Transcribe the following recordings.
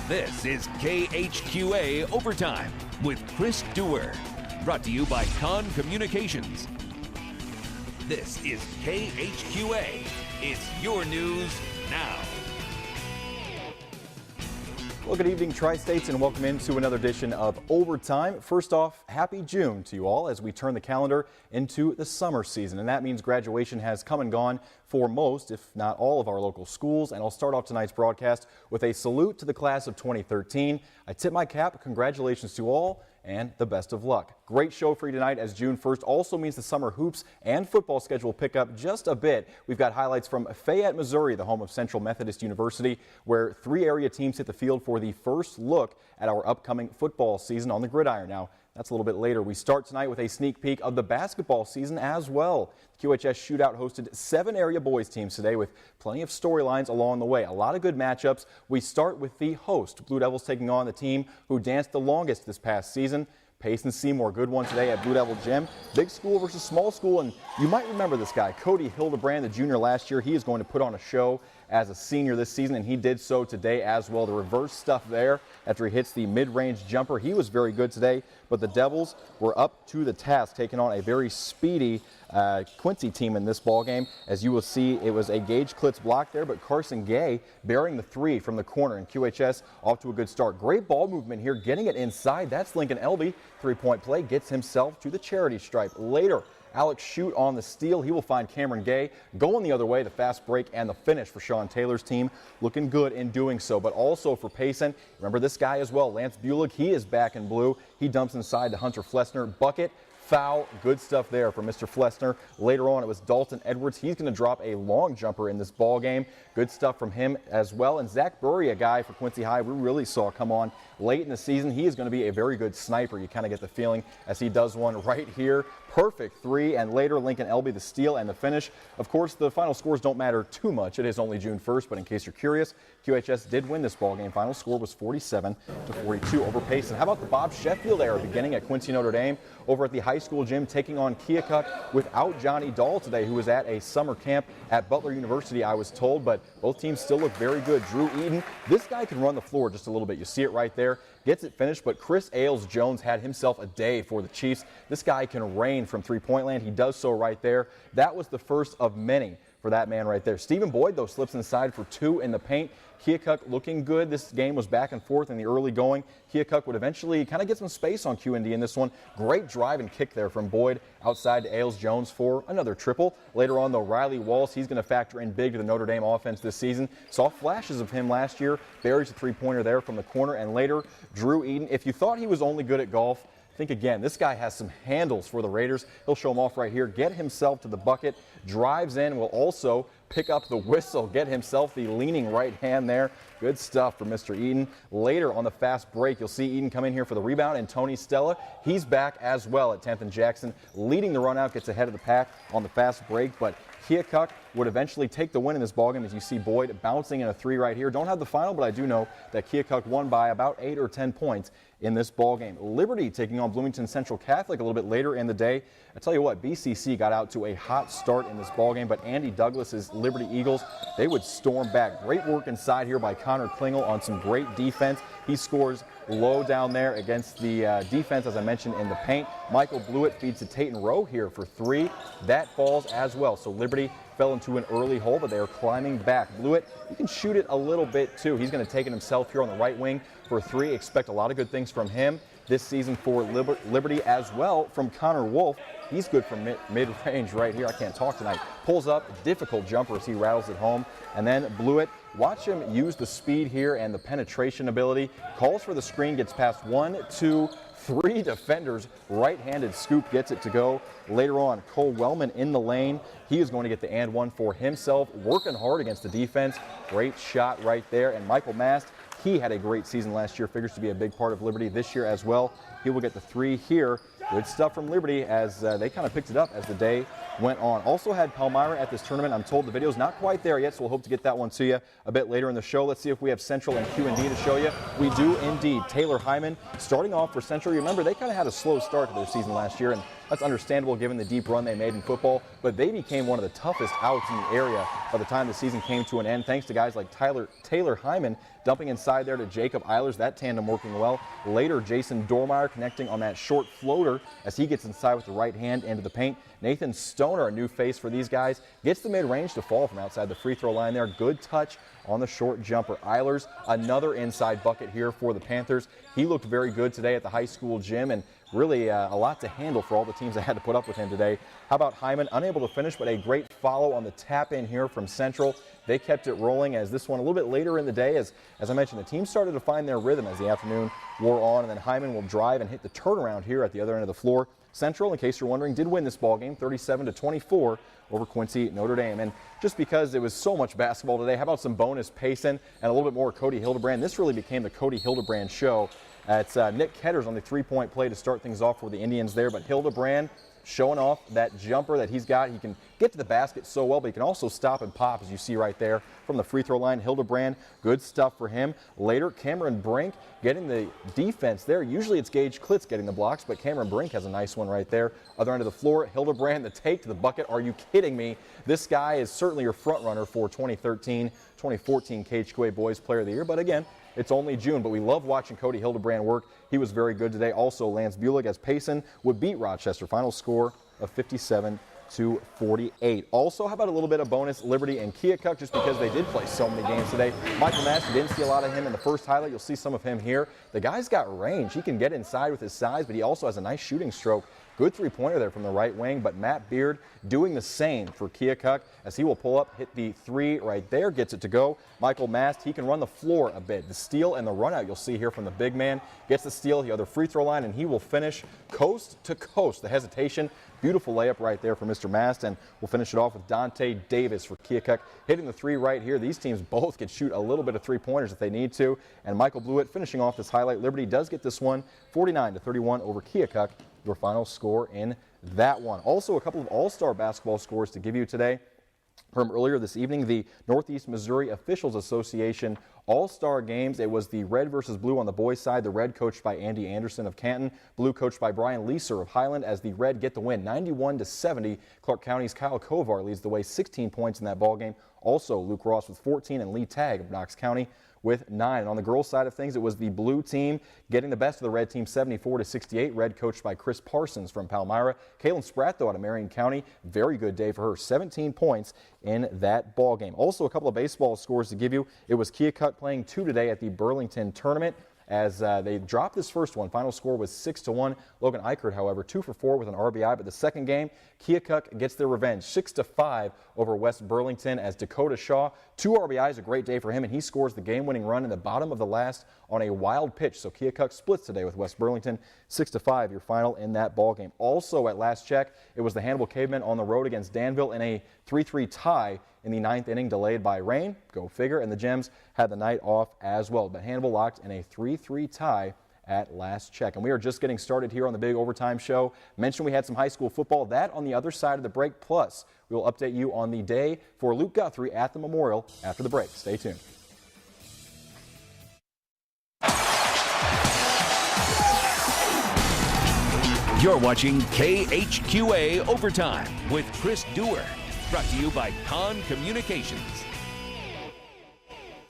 This is KHQA Overtime with Chris Dewar. Brought to you by Con Communications. This is KHQA. It's your news now. Well, good evening, Tri-States, and welcome into another edition of Overtime. First off, happy June to you all as we turn the calendar into the summer season. And that means graduation has come and gone for most, if not all, of our local schools. And I'll start off tonight's broadcast with a salute to the class of 2013. I tip my cap. Congratulations to all and the best of luck. Great show for you tonight, as June 1st also means the summer hoops and football schedule pick up just a bit. We've got highlights from Fayette, Missouri, the home of Central Methodist University, where 3 area teams hit the field for the first look at our upcoming football season on the gridiron. Now, that's a little bit later. We start tonight with a sneak peek of the basketball season as well. The QHS Shootout hosted 7 area boys teams today with plenty of storylines along the way. A lot of good matchups. We start with the host, Blue Devils, taking on the team who danced the longest this past season. Payson Seymour, good one today at Blue Devil Gym. Big school versus small school, and you might remember this guy, Cody Hildebrand, the junior last year. He is going to put on a show as a senior this season, and he did so today as well. The reverse stuff there after he hits the mid-range jumper. He was very good today, but the Devils were up to the task, taking on a very speedy Quincy team in this ball game. As you will see, it was a Gage Klitz block there, but Carson Gay bearing the 3 from the corner, and QHS off to a good start. Great ball movement here, getting it inside. That's Lincoln Elby. 3-point play, gets himself to the charity stripe. Later, Alex Shute on the steal. He will find Cameron Gay going the other way. The fast break and the finish for Sean Taylor's team, looking good in doing so. But also for Payson, remember this guy as well, Lance Bulig. He is back in blue. He dumps inside to Hunter Flessner. Bucket. Foul. Good stuff there for Mr. Flessner. Later on, it was Dalton Edwards. He's going to drop a long jumper in this ball game. Good stuff from him as well. And Zach Burry, a guy for Quincy High we really saw come on late in the season. He is going to be a very good sniper. You kind of get the feeling as he does one right here. Perfect 3. And later, Lincoln Elby, the steal and the finish. Of course, the final scores don't matter too much. It is only June 1st, but in case you're curious, QHS did win this ball game. Final score was 47-42 over Payson. How about the Bob Sheffield era beginning at Quincy Notre Dame over at the high school gym, taking on Keokuk without Johnny Dahl today, who was at a summer camp at Butler University, I was told, but both teams still look very good. Drew Eden, this guy can run the floor just a little bit. You see it right there. Gets it finished, but Chris Ailes-Jones had himself a day for the Chiefs. This guy can rain from three-point land. He does so right there. That was the first of many for that man right there. Stephen Boyd, though, slips inside for 2 in the paint. Keokuk looking good. This game was back and forth in the early going. Keokuk would eventually kind of get some space on QND in this one. Great drive and kick there from Boyd outside to Ailes-Jones for another triple. Later on, though, Riley Walsh, he's going to factor in big to the Notre Dame offense this season. Saw flashes of him last year. Buries a 3-pointer there from the corner. And later, Drew Eden. If you thought he was only good at golf, think again. This guy has some handles for the Raiders. He'll show them off right here. Get himself to the bucket. Drives in. Will also pick up the whistle. Get himself the leaning right hand there. Good stuff for Mr. Eden. Later on the fast break, you'll see Eden come in here for the rebound, and Tony Stella, he's back as well at 10th and Jackson, leading the run out, gets ahead of the pack on the fast break, but Keokuk would eventually take the win in this ballgame, as you see Boyd bouncing in a 3 right here. Don't have the final, but I do know that Keokuk won by about 8 or 10 points in this ballgame. Liberty taking on Bloomington Central Catholic a little bit later in the day. I tell you what, BCC got out to a hot start in this ballgame, but Andy Douglas's Liberty Eagles, they would storm back. Great work inside here by Connor Klingel on some great defense. He scores low down there against the defense, as I mentioned, in the paint. Michael Blewett feeds to Tayton Rowe here for 3. That falls as well. So Liberty fell into an early hole, but they are climbing back. Blewett, you can shoot it a little bit too. He's going to take it himself here on the right wing for 3. Expect a lot of good things from him this season for Liberty as well. From Connor Wolf, he's good from mid-range right here. I can't talk tonight. Pulls up, difficult jumper as he rattles it home. And then Blewett, watch him use the speed here and the penetration ability. Calls for the screen, gets past 1, 2, 3 defenders. Right-handed scoop gets it to go. Later on, Cole Wellman in the lane. He is going to get the and one for himself. Working hard against the defense. Great shot right there. And Michael Mast, he had a great season last year. Figures to be a big part of Liberty this year as well. He will get the 3 here. Good stuff from Liberty as they kind of picked it up as the day went on. Also had Palmyra at this tournament. I'm told the video's not quite there yet, so we'll hope to get that one to you a bit later in the show. Let's see if we have Central and QND to show you. We do indeed. Taylor Hyman starting off for Central. You remember they kind of had a slow start to their season last year, and That's understandable given the deep run they made in football, but they became one of the toughest outs in the area by the time the season came to an end, thanks to guys like Taylor Hyman dumping inside there to Jacob Eilers, that tandem working well. Later, Jason Dormeyer connecting on that short floater as he gets inside with the right hand into the paint. Nathan Stoner, a new face for these guys, gets the mid-range to fall from outside the free throw line there. Good touch on the short jumper. Eilers, another inside bucket here for the Panthers. He looked very good today at the high school gym, and really a lot to handle for all the teams that had to put up with him today. How about Hyman? Unable to finish, but a great follow on the tap in here from Central. They kept it rolling as this one a little bit later in the day. As I mentioned, the team started to find their rhythm as the afternoon wore on, and then Hyman will drive and hit the turnaround here at the other end of the floor. Central, in case you're wondering, did win this ball game 37-24 over Quincy Notre Dame. And just because it was so much basketball today, how about some bonus Payson and a little bit more Cody Hildebrand? This really became the Cody Hildebrand show. It's Nick Ketters on the three-point play to start things off for the Indians there, but Hildebrand showing off that jumper that he's got. He can get to the basket so well, but he can also stop and pop, as you see right there from the free throw line. Hildebrand, good stuff for him. Later, Cameron Brink getting the defense there. Usually it's Gage Klitz getting the blocks, but Cameron Brink has a nice one right there. Other end of the floor, Hildebrand, the take to the bucket. Are you kidding me? This guy is certainly your front runner for 2013-2014 KHQA Boys Player of the Year, but again, it's only June, but we love watching Cody Hildebrand work. He was very good today. Also, Lance Bulig as Payson would beat Rochester. Final score of 57-48. Also, how about a little bit of bonus Liberty and Keokuk, just because they did play so many games today. Michael Mass, you didn't see a lot of him in the first highlight. You'll see some of him here. The guy's got range. He can get inside with his size, but he also has a nice shooting stroke. Good three-pointer there from the right wing, but Matt Beard doing the same for Keokuk as he will pull up, hit the three right there, gets it to go. Michael Mast, he can run the floor a bit. The steal and the run out you'll see here from the big man. Gets the steal, the other free throw line, and he will finish coast to coast. The hesitation, beautiful layup right there for Mr. Mast, and we'll finish it off with Dante Davis for Keokuk hitting the three right here. These teams both can shoot a little bit of three-pointers if they need to, and Michael Blewett finishing off this highlight. Liberty does get this one 49-31 over Keokuk. Your final score in that one. Also, a couple of all-star basketball scores to give you today. From earlier this evening, the Northeast Missouri Officials Association All-Star Games. It was the red versus blue on the boys' side. The red coached by Andy Anderson of Canton. Blue coached by Brian Leeser of Highland as the red get the win 91-70. Clark County's Kyle Kovar leads the way 16 points in that ball game. Also, Luke Ross with 14 and Lee Tagg of Knox County with 9. And on the girls' side of things, it was the blue team getting the best of the red team 74-68. Red coached by Chris Parsons from Palmyra. Kaylin Spratt, though, out of Marion County. Very good day for her. 17 points in that ball game. Also, a couple of baseball scores to give you. It was Keokuk playing 2 today at the Burlington tournament as they dropped this first one. Final score was 6-1. Logan Eichert, however, 2 for 4 with an RBI. But the second game, Keokuk gets their revenge, 6-5 over West Burlington as Dakota Shaw, 2 RBIs, a great day for him, and he scores the game-winning run in the bottom of the last on a wild pitch. So Keokuk splits today with West Burlington, 6-5, your final in that ball game. Also, at last check, it was the Hannibal Cavemen on the road against Danville in a 3-3 tie in the 9th inning, delayed by rain. Go figure. And the Gems had the night off as well. But Hannibal locked in a 3-3 tie at last check. And we are just getting started here on the Big Overtime Show. Mentioned we had some high school football. That on the other side of the break. Plus, we will update you on the day for Luke Guthrie at the Memorial after the break. Stay tuned. You're watching KHQA Overtime with Chris Dewar. Brought to you by Con Communications.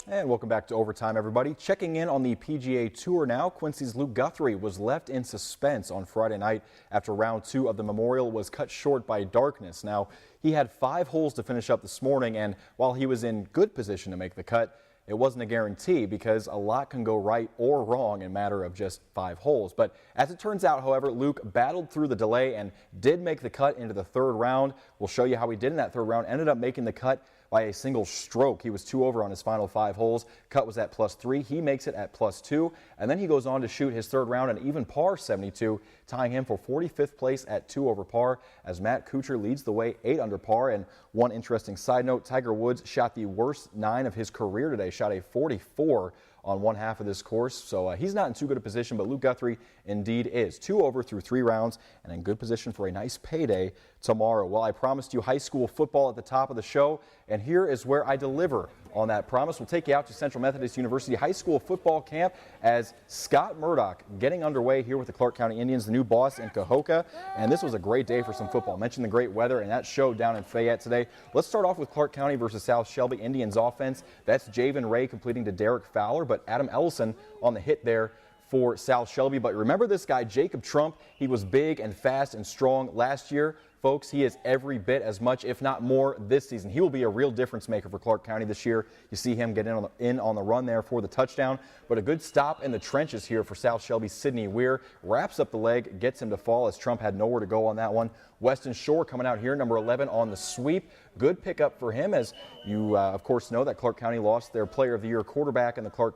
And welcome back to Overtime, everybody. Checking in on the PGA Tour now, Quincy's Luke Guthrie was left in suspense on Friday night after round 2 of the Memorial was cut short by darkness. Now, he had 5 holes to finish up this morning, and while he was in good position to make the cut, it wasn't a guarantee because a lot can go right or wrong in a matter of just 5 holes. But as it turns out, however, Luke battled through the delay and did make the cut into the 3rd round. We'll show you how he did in that 3rd round. Ended up making the cut by a single stroke. He was 2 over on his final 5 holes. Cut was at +3. He makes it at +2. And then he goes on to shoot his 3rd round an even par 72, tying him for 45th place at 2 over par as Matt Kuchar leads the way 8 under par. And one interesting side note, Tiger Woods shot the worst 9 of his career today, shot a 44 on one half of this course. So he's not in too good a position, but Luke Guthrie indeed is. 2 over through 3 rounds and in good position for a nice payday tomorrow. Well, I promised you high school football at the top of the show, and here is where I deliver on that promise. We'll take you out to Central Methodist University High School football camp as Scott Murdoch getting underway here with the Clark County Indians, the new boss in Cahokia. And this was a great day for some football. I mentioned the great weather, and that showed down in Fayette today. Let's start off with Clark County versus South Shelby Indians offense. That's Javen Ray completing to Derek Fowler, but Adam Ellison on the hit there for South Shelby. But remember this guy, Jacob Trump. He was big and fast and strong last year. Folks, he is every bit as much, if not more, this season. He will be a real difference maker for Clark County this year. You see him get in on the run there for the touchdown. But a good stop in the trenches here for South Shelby's Sidney Weir. Wraps up the leg, gets him to fall as Trump had nowhere to go on that one. Weston Shore coming out here, number 11 on the sweep. Good pickup for him, as you, of course, know that Clark County lost their Player of the Year quarterback in the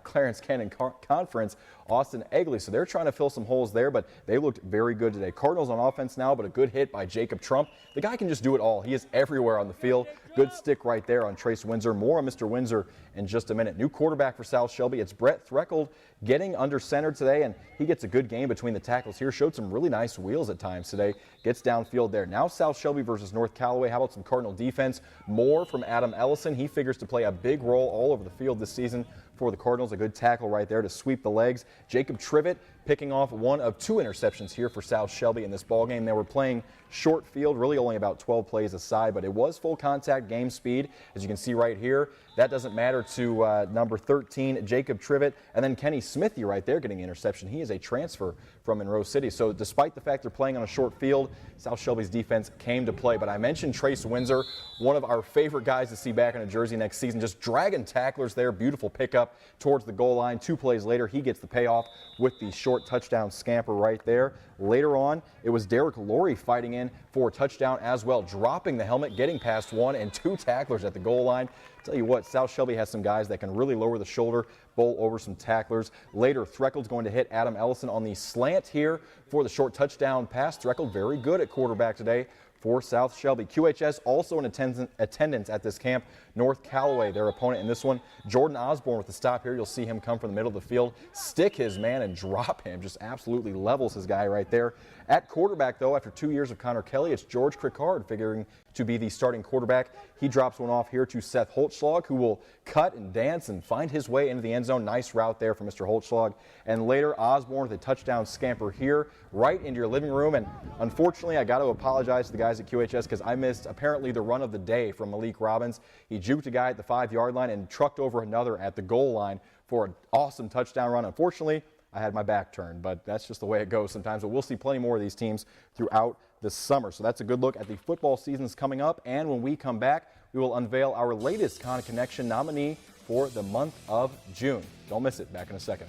Clarence Cannon Conference, Austin Egley. So they're trying to fill some holes there, but they looked very good today. Cardinals on offense now, but a good hit by Jacob Trump. The guy can just do it all. He is everywhere on the field. Good stick right there on Trace Windsor. More on Mr. Windsor in just a minute. New quarterback for South Shelby. It's Brett Threckeld getting under center today, and he gets a good game between the tackles here. Showed some really nice wheels at times today. Gets downfield there. Now South Shelby versus North Callaway. How about some Cardinal defense? More from Adam Ellison. He figures to play a big role all over the field this season for the Cardinals. A good tackle right there to sweep the legs. Jacob Trivet picking off one of 2 interceptions here for South Shelby in this ballgame. They were playing short field, really only about 12 plays aside, but it was full contact game speed, as you can see right here. That doesn't matter to number 13, Jacob Trivet, and then Kenny Smithy right there getting the interception. He is a transfer from Monroe City. So despite the fact they're playing on a short field, South Shelby's defense came to play. But I mentioned Trace Windsor, one of our favorite guys to see back in a jersey next season, just dragging tacklers there. Beautiful pickup towards the goal line. 2 plays later, he gets the payoff with the short touchdown scamper right there. Later on, it was Derek Laurie fighting in for a touchdown as well, dropping the helmet, getting past 1 and 2 tacklers at the goal line. Tell you what, South Shelby has some guys that can really lower the shoulder, bowl over some tacklers. Later, Threckeld's going to hit Adam Ellison on the slant here for the short touchdown pass. Threckeld very good at quarterback today for South Shelby. QHS also in attendance at this camp. North Callaway, their opponent in this one. Jordan Osborne with the stop here. You'll see him come from the middle of the field, stick his man and drop him. Just absolutely levels his guy right there. At quarterback, though, after 2 years of Connor Kelly, it's George Crickard figuring to be the starting quarterback. He drops one off here to Seth Holtzschlag, who will cut and dance and find his way into the end zone. Nice route there for Mr. Holtzschlag. And later, Osborne with a touchdown scamper here right into your living room. And unfortunately, I got to apologize to the guys at QHS because I missed apparently the run of the day from Malik Robbins. He juked a guy at the 5-yard line and trucked over another at the goal line for an awesome touchdown run. Unfortunately, I had my back turned, but that's just the way it goes sometimes. But we'll see plenty more of these teams throughout the summer. So that's a good look at the football seasons coming up. And when we come back, we will unveil our latest Con Connection nominee for the month of June. Don't miss it. Back in a second.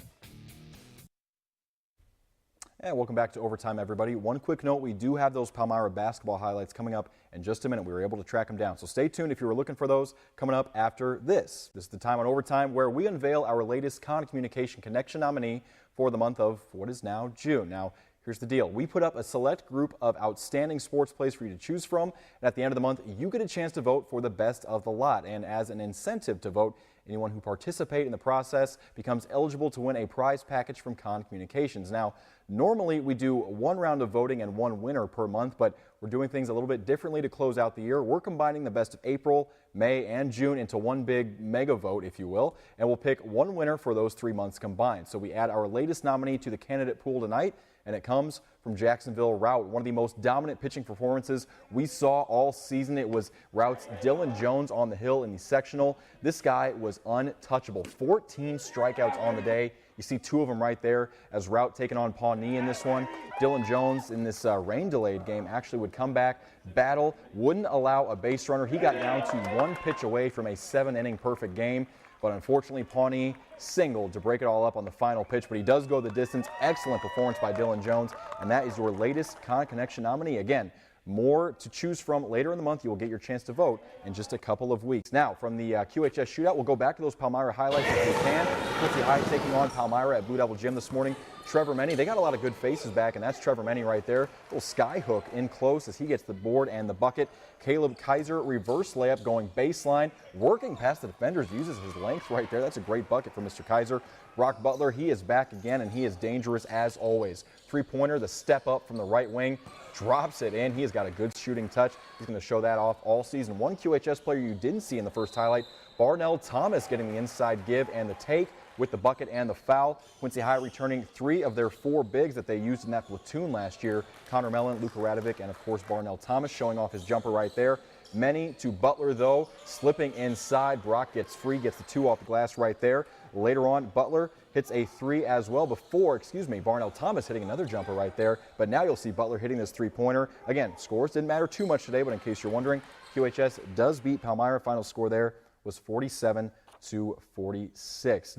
And welcome back to Overtime, everybody. One quick note, we do have those Palmyra basketball highlights coming up in just a minute. We were able to track them down. So stay tuned if you were looking for those coming up after this. This is the time on Overtime where we unveil our latest Con Communication Connection nominee for the month of what is now June. Now, here's the deal. We put up a select group of outstanding sports plays for you to choose from. And at the end of the month, you get a chance to vote for the best of the lot. And as an incentive to vote, anyone who participates in the process becomes eligible to win a prize package from Con Communications. Now, normally we do 1 round of voting and 1 winner per month, but we're doing things a little bit differently to close out the year. We're combining the best of April, May, and June into one big mega vote, if you will, and we'll pick 1 winner for those 3 months combined. So we add our latest nominee to the candidate pool tonight, and it comes from Jacksonville Route. One of the most dominant pitching performances we saw all season. It was Route's Dylan Jones on the hill in the sectional. This guy was untouchable. 14 strikeouts on the day. You see 2 of them right there as Route taking on Pawnee in this one. Dylan Jones in this rain-delayed game actually would come back, battle, wouldn't allow a base runner. He got down to 1 pitch away from a 7-inning perfect game. But unfortunately, Pawnee singled to break it all up on the final pitch. But he does go the distance. Excellent performance by Dylan Jones. And that is your latest Con Connection nominee. Again, more to choose from later in the month. You will get your chance to vote in just a couple of weeks. Now, from the QHS shootout, we'll go back to those Palmyra highlights if we can. Quincy High taking on Palmyra at Blue Devil Gym this morning. Trevor Menny, they got a lot of good faces back, and that's Trevor Menny right there. Little sky hook in close as he gets the board and the bucket. Caleb Kaiser, reverse layup going baseline, working past the defenders, uses his length right there. That's a great bucket for Mr. Kaiser. Brock Butler, he is back again, and he is dangerous as always. 3-pointer, the step up from the right wing. drops it in. He has got a good shooting touch. He's going to show that off all season. One QHS player you didn't see in the first highlight, Barnell Thomas, getting the inside give and the take with the bucket and the foul. Quincy High returning 3 of their 4 bigs that they used in that platoon last year. Connor Mellon, Luka Radovic, and of course Barnell Thomas showing off his jumper right there. Many to Butler though, slipping inside. Brock gets free, gets the 2 off the glass right there. Later on, Butler hits a 3 as well before, Barnell Thomas hitting another jumper right there. But now you'll see Butler hitting this 3-pointer. Again, scores didn't matter too much today, but in case you're wondering, QHS does beat Palmyra. Final score there was 47-46.